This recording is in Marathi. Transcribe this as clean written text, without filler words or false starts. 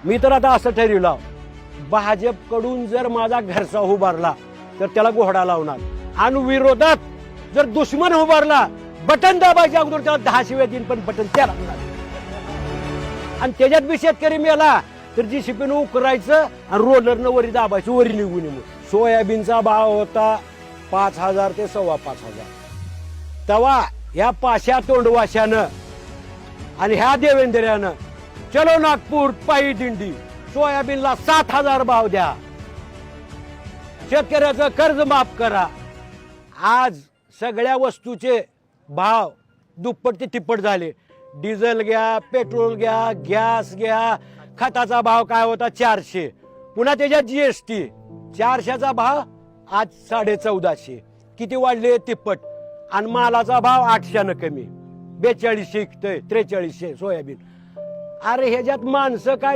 मी तर आता असं ठरवलं, भाजपकडून जर माझा घरचा उभारला तर त्याला घोडा लावणार, आणि विरोधात जर दुश्मन उभारला बटन दाबायच्या अगोदर त्याला 10 शिव्या देईन, पण बटन त्याला लागणार. आणि त्याच्यात बी शेतकरी मेला तर जीसीपीनं उकरायचं आणि रोलरनं वरी दाबायचं, वरी निघून येऊन. सोयाबीनचा भाव होता 5,000 ते 5,500. तेव्हा ह्या पाशा तोंडवाशानं आणि ह्या देवेंद्र्यानं चलो नागपूर पायी दिंडी, सोयाबीनला 7,000 भाव द्या, शेतकऱ्याचं कर्ज माफ करा. आज सगळ्या वस्तूचे भाव दुप्पट ते तिप्पट झाले. डिझेल घ्या, पेट्रोल घ्या, गॅस घ्या, खताचा भाव काय होता 400, पुन्हा त्याच्यात जीएसटी, 400चा भाव आज 1450. किती वाढले? तिप्पट. आणि मालाचा भाव 800 कमी, 4200 4300 सोयाबीन. अरे ह्याच्यात माणसं काय